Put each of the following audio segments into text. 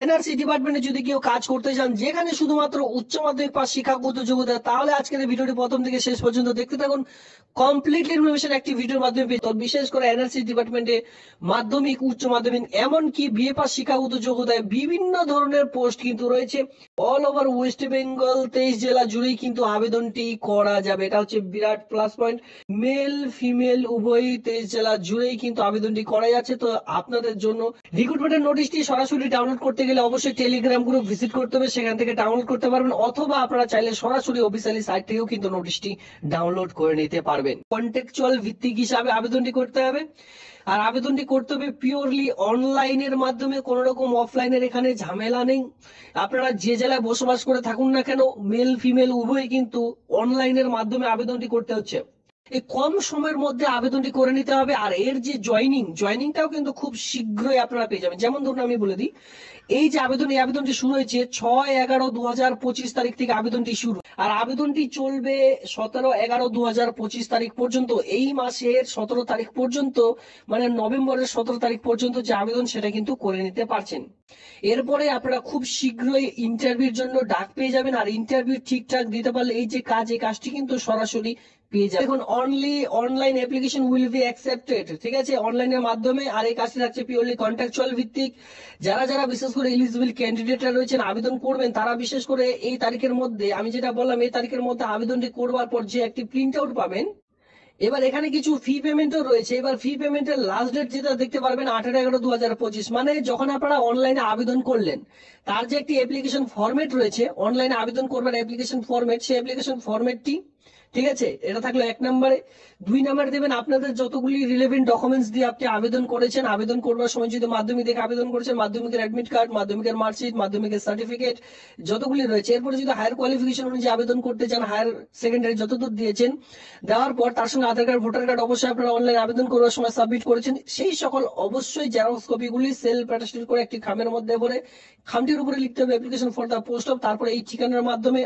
NRC ডিপার্টমেন্টে যদি কেউ কাজ করতে চান যেখানে শুধুমাত্র উচ্চ মাধ্যমিক পাস শিক্ষাগত যোগ্যতা, তাহলে আজকের এই ভিডিওটি প্রথম থেকে শেষ পর্যন্ত দেখতে থাকুন। কমপ্লিটলি ইনফরমেশন একটি ভিডিওর মাধ্যমে পেয়ে যাবেন। বিশেষ করে এনআরসি ডিপার্টমেন্টে মাধ্যমিক, উচ্চ মাধ্যমিক, এমনকি বিএ পাস শিক্ষাগত যোগ্যতায় বিভিন্ন ধরনের পোস্ট কিন্তু রয়েছে। অল ওভার ওয়েস্ট বেঙ্গল 23 জেলা জুড়েই কিন্তু আবেদনটি করা যাবে। এটা হচ্ছে বিরাট প্লাস পয়েন্ট। মেল ফিমেল উভয়ই 23 জেলা জুড়েই কিন্তু আবেদনটি করা যাচ্ছে। তো আপনাদের জন্য রিক্রুটমেন্টের নোটিশটি সরাসরি ডাউনলোড করতে গেলে অবশ্যই টেলিগ্রাম গ্রুপ ভিজিট করতে হবে, সেখান থেকে ডাউনলোড করতে পারবেন, অথবা আপনারা চাইলে সরাসরি অফিসিয়ালি সাইট থেকেও কিন্তু নোটিশটি ডাউনলোড করে নিতে পারবেন। কন্টেকচুয়াল ভিত্তিক হিসাবে আবেদনটি করতে হবে, আর আবেদনটি করতে হবে পিওরলি অনলাইনের মাধ্যমে, কোন রকম অফলাইনের এখানে ঝামেলা নেই। আপনারা যে জেলায় বসবাস করে থাকুন না কেন, মেল ফিমেল উভয়ই কিন্তু অনলাইনের মাধ্যমে আবেদনটি করতে হচ্ছে। এই কম সময়ের মধ্যে আবেদনটি করে নিতে হবে। আর এর যে জয়নিংটাও কিন্তু খুব শীঘ্রই আপনারা পেয়ে যাবেন। যেমন ধরুন আমি বলে দিই, এই যে এই আবেদনটি শুরু হয়েছে 6/11/2025 তারিখ থেকে আবেদনটি শুরু, আর আবেদনটি চলবে 17/11/2025 তারিখ পর্যন্ত। এই মাসের 17 তারিখ পর্যন্ত, মানে নভেম্বরের 17 তারিখ পর্যন্ত যে আবেদন সেটা কিন্তু করে নিতে পারছেন। এরপরে আপনারা খুব শীঘ্রই ইন্টারভিউর জন্য ডাক পেয়ে যাবেন, আর ইন্টারভিউ ঠিকঠাক দিতে পারলে এই যে এই কাজটি কিন্তু সরাসরি পেয়ে যাবেন। দেখুন, only online application will be accepted, ঠিক আছে, অনলাইনের মাধ্যমে। আর এই কাজটি থাকছে পিওরলি কন্ট্রাকচুয়াল ভিত্তিক। যারা যারা বিশেষ করে এলিজিবল ক্যান্ডিডেটরা রয়েছেন আবেদন করবেন, তারা বিশেষ করে এই তারিখের মধ্যে, আমি যেটা বললাম এই তারিখের মধ্যে আবেদনটি করবার পর যে একটি প্রিন্ট আউট পাবেন। এবার এখানে কিছু ফি পেমেন্টও রয়েছে। এবার ফি পেমেন্টের লাস্ট ডেট যেটা দেখতে পারবেন 18/11/2025, মানে যখন আপনারা অনলাইনে আবেদন করলেন তার যে একটি অ্যাপ্লিকেশন ফরম্যাট রয়েছে, অনলাইনে আবেদন করবার অ্যাপ্লিকেশন ফরম্যাট, সেই অ্যাপ্লিকেশন ফরম্যাটটি, ঠিক আছে, এটা থাকলো 1 নম্বরে। 2 নম্বরে দেবেন আপনাদের যতগুলি রিলেভেন্ট ডকুমেন্টস দিয়ে আপনি আবেদন করেছেন। আবেদন করবার সময় যদি মাধ্যমিক দেখে আবেদন করেছেন, মাধ্যমিকের অ্যাডমিট কার্ড, মাধ্যমিকের মার্কশিট, মাধ্যমিকের সার্টিফিকেট যতগুলি রয়েছে। এরপরে যদি হায়ার কোয়ালিফিকেশন অনুযায়ী আবেদন করতে চান, হায়ার সেকেন্ডারি যতদূর দিয়েছেন, দেওয়ার পর তার সঙ্গে আধার কার্ড, ভোটার কার্ড অবশ্যই আপনারা অনলাইন আবেদন করবার সময় সাবমিট করেছেন। সেই সকল অবশ্যই জেরক্স কপিগুলি সেলফ অ্যাটাস্টেড করে একটি খামের মধ্যে ভরে খামটির উপরে লিখতে হবে application for the post of. তারপরে এই ঠিকানার মাধ্যমে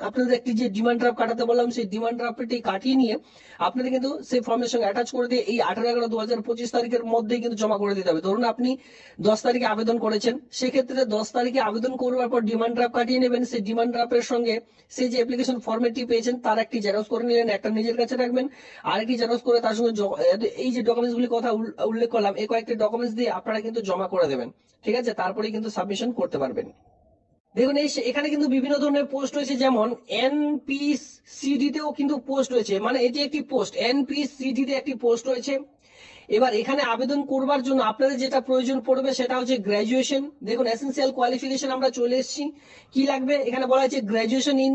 আপনাদের একটি যে ডিমান্ড ড্রাফট কাটাতে বললাম, সেই ডিমান্ড ড্রাফটটি কাটিয়ে নিয়ে আপনাদের কিন্তু সেই ফর্মের সঙ্গে অ্যাটাচ করে দিয়ে এই 18/11/2025 তারিখের মধ্যেই কিন্তু জমা করে দিতে হবে। ধরুন আপনি 10 তারিখে আবেদন করেছেন, সেক্ষেত্রে 10 তারিখে আবেদন করবার পর ডিমান্ড ড্রাফট কাটিয়ে নেবেন। সেই ডিমান্ড ড্রাফটের সঙ্গে সেই যে অ্যাপ্লিকেশন ফরম্যাটটি পেয়েছেন তার একটি জেরক্স করে নিলেন, একটা নিজের কাছে রাখবেন, আরেকটি জেরক্স করে তার সঙ্গে এই যে ডকুমেন্টস গুলি কথা উল্লেখ করলাম, এই কয়েকটি ডকুমেন্টস দিয়ে আপনারা কিন্তু জমা করে দেবেন, ঠিক আছে, তারপরে কিন্তু সাবমিশন করতে পারবেন। দেখুন এখানে কিন্তু বিভিন্ন ধরনের পোস্ট রয়েছে, যেমন এনপিসিডি তেও কিন্তু পোস্ট রয়েছে, মানে এটি একটি পোস্ট, এনপিসিডি তে একটি পোস্ট রয়েছে। এবার এখানে আবেদন করবার জন্য আপনাদের যেটা প্রয়োজন পড়বে সেটা হচ্ছে গ্রাজুয়েশন। দেখুন এসেন্সিয়াল কোয়ালিফিকেশন আমরা চলে এসেছি। কি লাগবে এখানে বলা হয়েছে, graduation in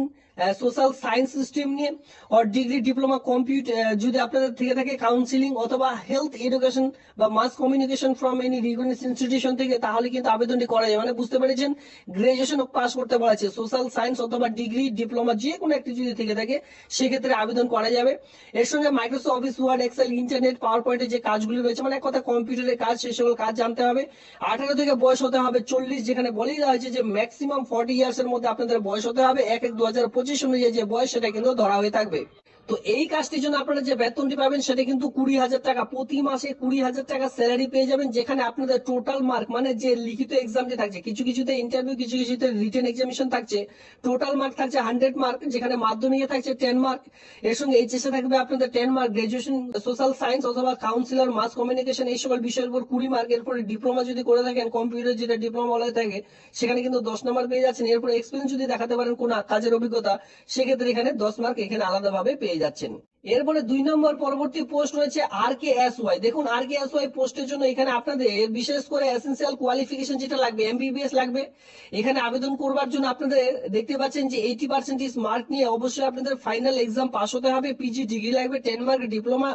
social science system নিয়ে, আর ডিগ্রি ডিপ্লোমা কম্পিউটার যদি আপনাদের থেকে থাকে, কাউন্সিলিং অথবা হেলথ এডুকেশন বা mass communication from any recognised institution থেকে, তাহলে কিন্তু আবেদনটি করা যায়। মানে বুঝতে পেরেছেন, গ্রাজুয়েশন পাস করতে বলা আছে, সোশ্যাল সায়েন্স অথবা ডিগ্রি ডিপ্লোমা যে কোনো একটি যদি থেকে থাকে সেক্ষেত্রে আবেদন করা যাবে। এর সঙ্গে Microsoft office, word, excel, internet, power পয়েন্টের যে কাজগুলি রয়েছে, মানে এক কথা কম্পিউটারের কাজ, সেই সকল কাজ জানতে হবে। 18 থেকে বয়স হতে হবে 40, যেখানে বলেই দেওয়া হয়েছে যে ম্যাক্সিমাম 40 ইয়ার্স এর মধ্যে আপনাদের বয়স হতে হবে। 1/1/2025 অনুযায়ী যে বয়স সেটা কিন্তু ধরা হয়ে থাকবে। তো এই কাজটির জন্য আপনারা যে বেতনটি পাবেন সেটা কিন্তু 20,000 টাকা, প্রতি মাসে 20,000 টাকা স্যালারি পেয়ে যাবেন। যেখানে আপনাদের টোটাল মার্ক, মানে যে লিখিত এক্সামটি থাকছে, কিছু কিছুতে ইন্টারভিউ, কিছু কিছুতে রিটেন এক্সামিনেশন থাকছে, টোটাল মার্ক থাকছে 100 মার্ক, যেখানে মাধ্যমিকে থাকছে 10 মার্ক, এর সঙ্গে এইচএসএ থাকবে আপনাদের 10 মার্ক, গ্রাজুয়েশন সোশ্যাল সায়েন্স অথবা কাউন্সিলর মাস কমিউনিকেশন এই সকল বিষয়ের উপর 20 মার্ক। এরপরে ডিপ্লোমা যদি করে থাকেন, কম্পিউটার যেটা ডিপ্লোমা বলা থাকে, সেখানে কিন্তু 10 নম্বর পেয়ে যাচ্ছেন। এরপর এক্সপিরিয়েন্স যদি দেখাতে পারেন কোন কাজের অভিজ্ঞতা, সেক্ষেত্রে এখানে 10 মার্ক এখানে আলাদাভাবে পেয়ে যাচ্ছেন। এরপরে 2 নম্বর পরবর্তী পোস্ট রয়েছে RKSY। দেখুন RKSY পোস্টের জন্য এখানে আপনাদের বিশেষ করে এসেন্সিয়াল কোয়ালিফিকেশন যেটা লাগবে, এমবিবিএস লাগবে। এখানে আবেদন করবার জন্য আপনাদের দেখতে পাচ্ছেন যে 80% মার্ক নিয়ে অবশ্যই আপনাদের ফাইনাল এক্সাম পাস হতে হবে। পিজি ডিগ্রি লাগবে 10 মার্ক, ডিপ্লোমা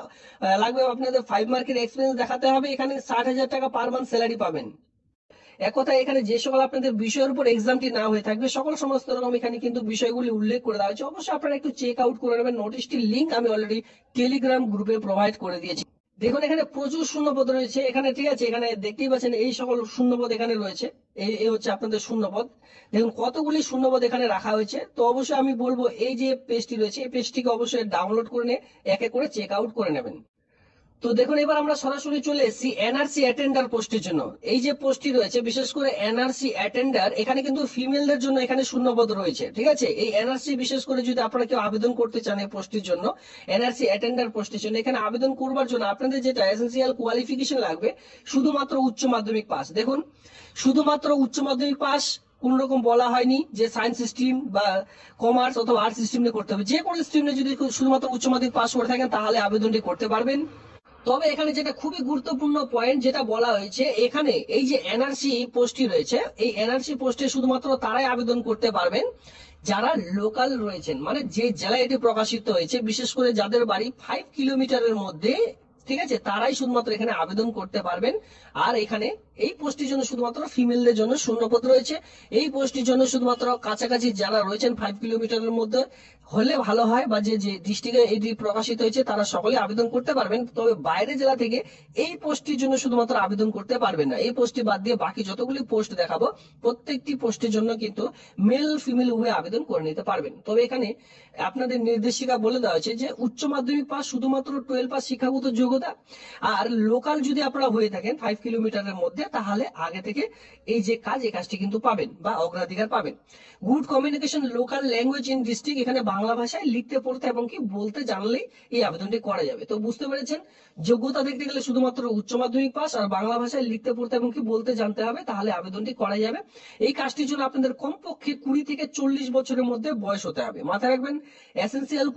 লাগবে আপনাদের 5 মার্কের এক্সপিরিয়েন্স দেখাতে হবে। এখানে 60,000 টাকা পার মান্থ স্যালারি পাবেন। এক কথায় এখানে যে সকল আপনাদের বিষয়ের উপর এক্সামটি না হয়ে থাকবে, সকল সমস্ত রকম এখানে কিন্তু বিষয়গুলি উল্লেখ করে দেওয়া হয়েছে। অবশ্যই আপনারা একটু চেক আউট করে নেবেন। নোটিশটির লিঙ্ক আমি অলরেডি টেলিগ্রাম গ্রুপে প্রোভাইড করে দিয়েছি। দেখুন এখানে প্রচুর শূন্যপদ রয়েছে এখানে, ঠিক আছে, এখানে দেখতেই পাচ্ছেন এই সকল শূন্যপদ এখানে রয়েছে। এই হচ্ছে আপনাদের শূন্যপদ। দেখুন কতগুলি শূন্যপদ এখানে রাখা হয়েছে। তো অবশ্যই আমি বলবো এই যে পেজটি রয়েছে, এই পেজটিকে অবশ্যই ডাউনলোড করে নিয়ে এক এক করে চেক আউট করে নেবেন। তো দেখুন এবার আমরা সরাসরি চলে এসেছি এনআরসি অ্যাটেন্ডার পোস্টের জন্য। এই যে পোস্টটি রয়েছে বিশেষ করে এনআরসি অ্যাটেন্ডার, এখানে কিন্তু ফিমেলদের জন্য এখানে শূন্যপদ রয়েছে, ঠিক আছে। এই এনআরসি বিশেষ করে যদি আপনারা কেউ আবেদন করতে চান এই পোস্টের জন্য, এনআরসি অ্যাটেন্ডার পোস্টের জন্য, এখানে আবেদন করবার জন্য আপনাদের যেটা এসেনশিয়াল কোয়ালিফিকেশন লাগবে শুধুমাত্র উচ্চ মাধ্যমিক পাস। দেখুন শুধুমাত্র উচ্চ মাধ্যমিক পাস, কোন রকম বলা হয়নি যে সায়েন্স স্ট্রিম বা কমার্স অথবা আর্টস স্ট্রিম নিয়ে করতে হবে। যে কোনো স্ট্রিম নিয়ে যদি শুধুমাত্র উচ্চ মাধ্যমিক পাস করে থাকেন তাহলে আবেদনটি করতে পারবেন। তবে এখানে যেটা খুবই গুরুত্বপূর্ণ পয়েন্ট যেটা বলা হয়েছে, এখানে এই যে এনআরসি পোস্টটি রয়েছে, এই এনআরসি পোস্টে শুধুমাত্র তারাই আবেদন করতে পারবেন যারা লোকাল রয়েছেন, মানে যে জেলায় এটি প্রকাশিত হয়েছে, বিশেষ করে যাদের বাড়ি 5 কিলোমিটারের মধ্যে, ঠিক আছে, তারাই শুধুমাত্র এখানে আবেদন করতে পারবেন। আর এখানে এই পোস্টের জন্য শুধুমাত্র ফিমেলদের জন্য শূন্যপদ রয়েছে। এই পোস্টের জন্য শুধুমাত্র কাছাকাছি যারা রয়েছেন 5 কিলোমিটারের মধ্যে হলে ভালো হয়, বা যে যে ডিস্ট্রিক্টে এটি প্রকাশিত হয়েছে তারা সকলে আবেদন করতে পারবেন। তবে বাইরে জেলা থেকে এই পোস্টটির জন্য শুধুমাত্র আবেদন করতে পারবেন না। এই পোস্টটি বাদ দিয়ে বাকি যতগুলি পোস্ট দেখাবো প্রত্যেকটি পোস্টের জন্য কিন্তু মেল ফিমেল উভয় আবেদন করে নিতে পারবেন। তবে এখানে আপনাদের নির্দেশিকা বলে দেওয়া হয়েছে যে উচ্চ মাধ্যমিক পাস, শুধুমাত্র 12 পাস শিক্ষাগত যোগ্যতা, আর লোকাল যদি আপনারা হয়ে থাকেন 5 কিলোমিটারের মধ্যে তাহলে আগে থেকে এই যে কাজ, এই কাজটি কিন্তু পাবেন বা অগ্রাধিকার পাবেন। Good communication local language in district, এখানে বাংলা ভাষায় লিখতে পড়তে এবং কি বলতে জানলেই এই আবেদনটি করা যাবে। তো বুঝতে পেরেছেন, যোগ্যতা দেখতে গেলে শুধুমাত্র উচ্চ মাধ্যমিক পাস আর বাংলা ভাষায় লিখতে পড়তে এবং কি বলতে জানতে হবে, তাহলে আবেদনটি করা যাবে। এই কাজটির জন্য আপনাদের কমপক্ষে 20 থেকে 40 বছরের মধ্যে বয়স হতে হবে। মাথায় রাখবেন, এসেনশিয়াল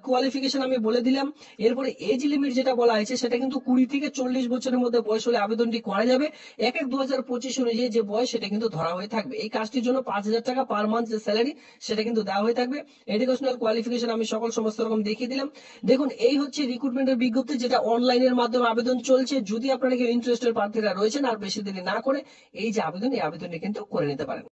কোয়ালিফিকেশন আমি বলে দিলাম। এরপরে এজ লিমিট যেটা বলা হয়েছে সেটা কিন্তু 20 থেকে 40 বছরের মধ্যে বয়স হলে আবেদনটি করা যাবে। 1/1/2025 অনুযায়ী যে বয়স সেটা কিন্তু ধরা হয়ে থাকবে। এই কাজটির জন্য 5,000 টাকা পার মান্থ যে স্যালারি সেটা কিন্তু দেওয়া হয়ে থাকবে। এডুকেশনাল কোয়ালিফিকেশন আমি সমস্ত রকম দেখিয়ে দিলাম। দেখুন এই হচ্ছে রিক্রুটমেন্টের বিজ্ঞপ্তি, যেটা অনলাইনের মাধ্যমে আবেদন চলছে। যদি আপনারা কেউ ইন্টারেস্টেড প্রার্থীরা রয়েছেন আর বেশি দেরি না করে এই যে আবেদন, এই আবেদনটি কিন্তু করে নিতে পারেন।